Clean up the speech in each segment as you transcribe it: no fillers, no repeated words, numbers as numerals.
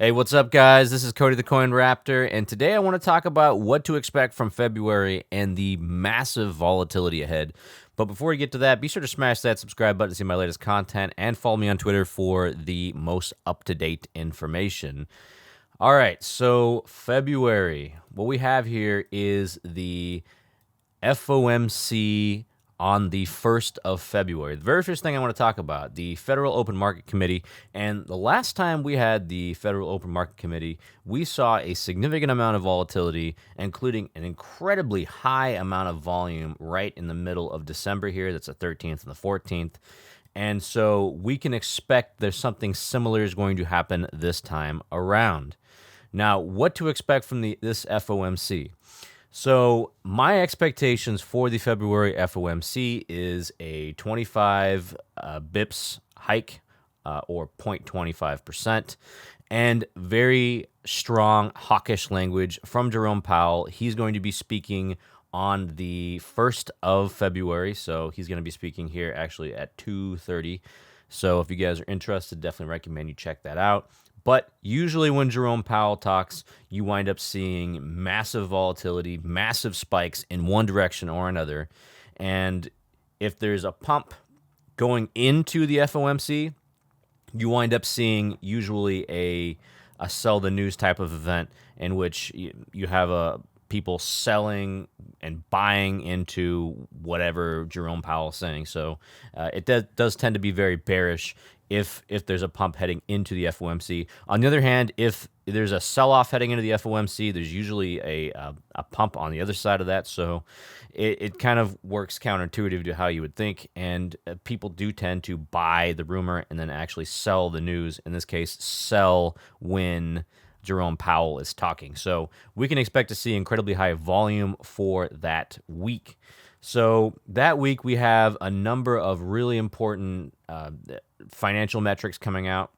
Hey, what's up, guys? This is Cody the Coin Raptor, and today I want to talk about what to expect from February and the massive volatility ahead. But before we get to that, be sure to smash that subscribe button to see my latest content and follow me on Twitter for the most up-to-date information. All right, so February, what we have here is the FOMC on the 1st of February. The very first thing I want to talk about, the Federal Open Market Committee. And the last time we had the Federal Open Market Committee, we saw a significant amount of volatility, including an incredibly high amount of volume right in the middle of December here. That's the 13th and the 14th. And so we can expect there's something similar is going to happen this time around. Now, what to expect from this FOMC? So my expectations for the February FOMC is a 25 bips hike or 0.25%, and very strong hawkish language from Jerome Powell. He's going to be speaking on the 1st of February, so he's going to be speaking here actually at 2:30. So if you guys are interested, definitely recommend you check that out. But usually when Jerome Powell talks, you wind up seeing massive volatility, massive spikes in one direction or another. And if there's a pump going into the FOMC, you wind up seeing usually a sell the news type of event in which you have people selling and buying into whatever Jerome Powell is saying. So it does tend to be very bearish if there's a pump heading into the FOMC. On the other hand, if there's a sell-off heading into the FOMC, there's usually a pump on the other side of that. So it kind of works counterintuitive to how you would think, and people do tend to buy the rumor and then actually sell the news. In this case, sell when Jerome Powell is talking. So we can expect to see incredibly high volume for that week. So that week we have a number of really important financial metrics coming out.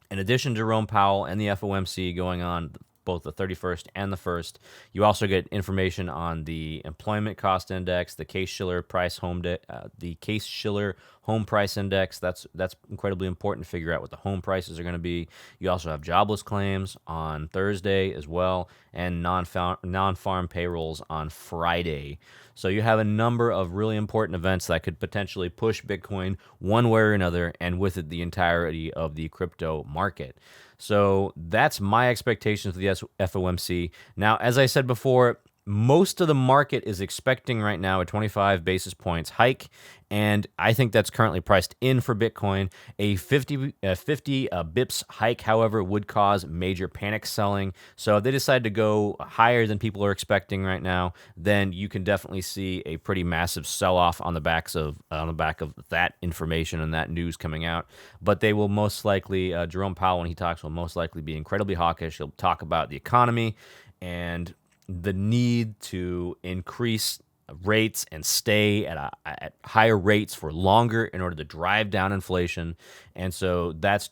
In addition to Jerome Powell and the FOMC going on both the 31st and the 1st, you also get information on the employment cost index, the Case-Shiller home price index. That's incredibly important to figure out what the home prices are going to be. You also have jobless claims on Thursday as well, and non-farm payrolls on Friday. So you have a number of really important events that could potentially push Bitcoin one way or another, and with it the entirety of the crypto market. So that's my expectations for the FOMC. Now, as I said before, most of the market is expecting right now a 25 basis points hike, and I think that's currently priced in for Bitcoin. A 50 bips hike, however, would cause major panic selling. So if they decide to go higher than people are expecting right now, then you can definitely see a pretty massive sell-off on the back of that information and that news coming out. But they will most likely, Jerome Powell, when he talks, will most likely be incredibly hawkish. He'll talk about the economy and the need to increase rates and stay at higher rates for longer in order to drive down inflation. And so that's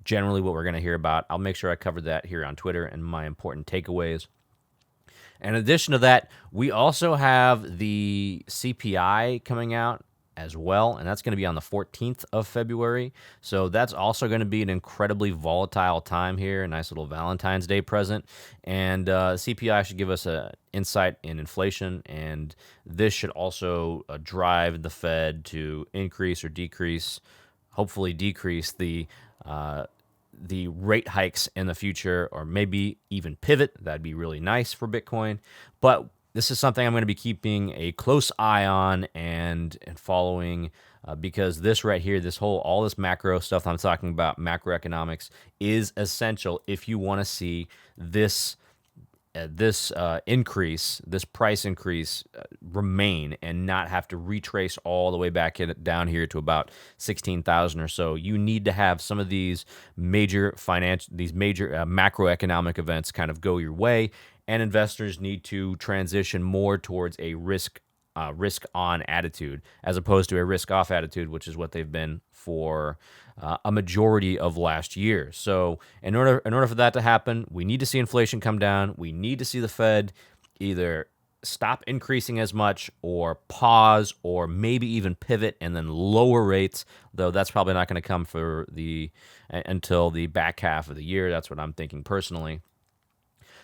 generally what we're going to hear about. I'll make sure I cover that here on Twitter and my important takeaways. In addition to that, we also have the CPI coming out as well, and that's going to be on the 14th of February. So that's also going to be an incredibly volatile time here, a nice little Valentine's Day present. And CPI should give us an insight in inflation, and this should also drive the Fed to increase or decrease, hopefully decrease the rate hikes in the future, or maybe even pivot. That'd be really nice for Bitcoin. But this is something I'm going to be keeping a close eye on and following because this right here, all this macro stuff I'm talking about, macroeconomics, is essential if you want to see this increase, this price increase remain and not have to retrace all the way down here to about 16,000 or so. You need to have some of these major macroeconomic events kind of go your way, and investors need to transition more towards a risk on attitude as opposed to a risk off attitude, which is what they've been for a majority of last year. So in order for that to happen, we need to see inflation come down. We need to see the Fed either stop increasing as much or pause or maybe even pivot and then lower rates, though that's probably not going to come for until the back half of the year. That's what I'm thinking personally.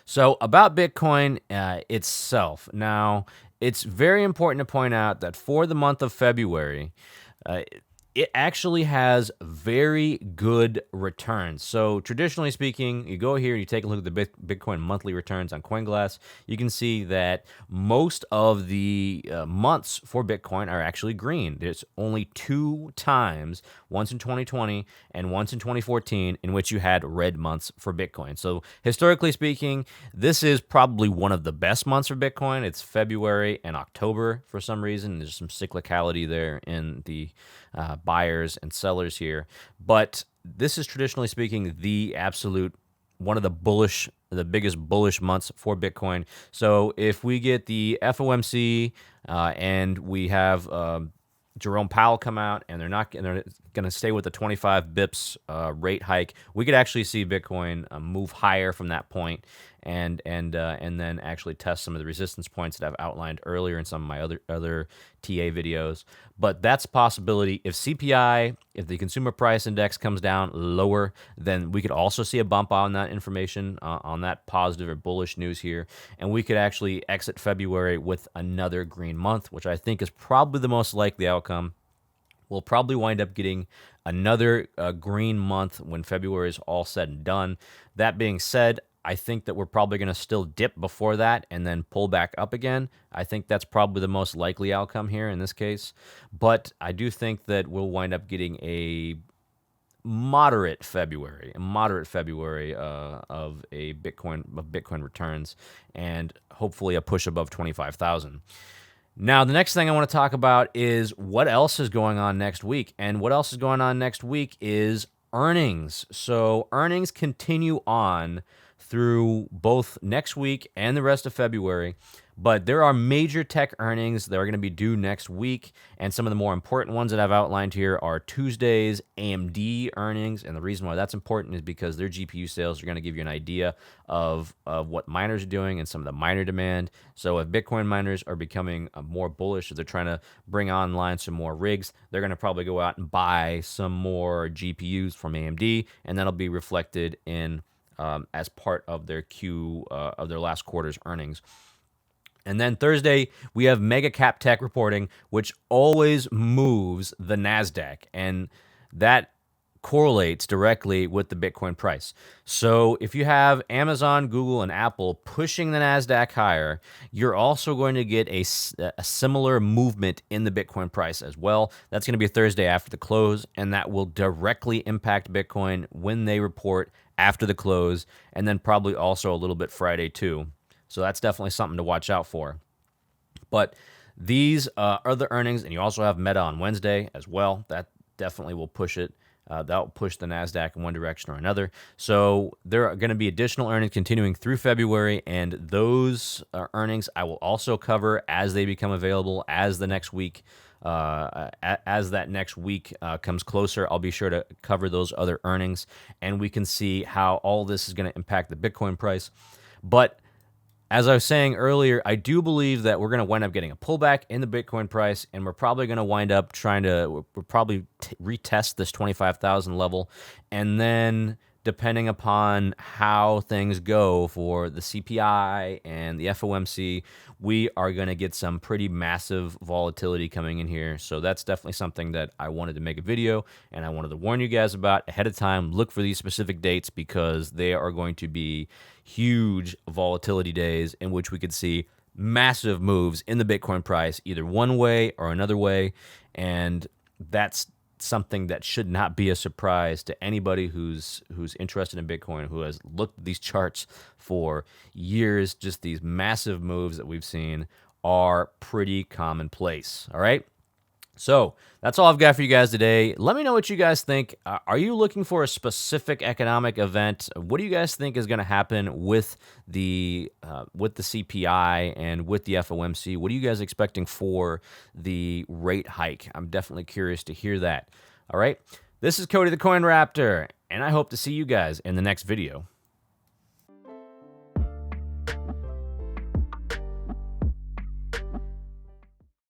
So about Bitcoin itself. Now, it's very important to point out that for the month of February, uh, it actually has very good returns. So traditionally speaking, you go here and you take a look at the Bitcoin monthly returns on CoinGlass. You can see that most of the months for Bitcoin are actually green. There's only 2 times, once in 2020 and once in 2014, in which you had red months for Bitcoin. So historically speaking, this is probably one of the best months for Bitcoin. It's February and October for some reason. There's some cyclicality there in the buyers and sellers here. But this is traditionally speaking the absolute one of the biggest bullish months for Bitcoin. So if we get the FOMC and we have Jerome Powell come out and they're going to stay with the 25 bips rate hike, we could actually see Bitcoin move higher from that point and then actually test some of the resistance points that I've outlined earlier in some of my other TA videos. But that's a possibility. If CPI, if the consumer price index comes down lower, then we could also see a bump on that information, on that positive or bullish news here. And we could actually exit February with another green month, which I think is probably the most likely outcome. We'll probably wind up getting another green month when February is all said and done. That being said, I think that we're probably going to still dip before that and then pull back up again. I think that's probably the most likely outcome here in this case. But I do think that we'll wind up getting a moderate February of Bitcoin returns, and hopefully a push above 25,000. Now, the next thing I want to talk about is what else is going on next week. And what else is going on next week is earnings. So earnings continue on through both next week and the rest of February. But there are major tech earnings that are going to be due next week. And some of the more important ones that I've outlined here are Tuesday's AMD earnings. And the reason why that's important is because their GPU sales are going to give you an idea of what miners are doing and some of the miner demand. So if Bitcoin miners are becoming more bullish, if they're trying to bring online some more rigs, they're going to probably go out and buy some more GPUs from AMD. And that'll be reflected in as part of their of their last quarter's earnings. And then Thursday, we have Mega Cap Tech reporting, which always moves the NASDAQ. And that correlates directly with the Bitcoin price. So if you have Amazon, Google, and Apple pushing the NASDAQ higher, you're also going to get a similar movement in the Bitcoin price as well. That's going to be Thursday after the close, and that will directly impact Bitcoin when they report after the close, and then probably also a little bit Friday too. So that's definitely something to watch out for. But these are the earnings, and you also have Meta on Wednesday as well. That definitely will push it. That will push the NASDAQ in one direction or another. So there are going to be additional earnings continuing through February, and those earnings I will also cover as they become available as the next week. As that next week comes closer, I'll be sure to cover those other earnings, and we can see how all this is going to impact the Bitcoin price. But as I was saying earlier, I do believe that we're going to wind up getting a pullback in the Bitcoin price, and we're probably going to wind up we'll probably retest this 25,000 level, and then depending upon how things go for the CPI and the FOMC, we are going to get some pretty massive volatility coming in here. So that's definitely something that I wanted to make a video, and I wanted to warn you guys about ahead of time. Look for these specific dates because they are going to be huge volatility days in which we could see massive moves in the Bitcoin price, either one way or another way. And that's something that should not be a surprise to anybody who's interested in Bitcoin, who has looked at these charts for years. Just these massive moves that we've seen are pretty commonplace. All right. So that's all I've got for you guys today. Let me know what you guys think. Are you looking for a specific economic event? What do you guys think is going to happen with the CPI and with the FOMC? What are you guys expecting for the rate hike? I'm definitely curious to hear that. All right. This is Cody the Coin Raptor, and I hope to see you guys in the next video.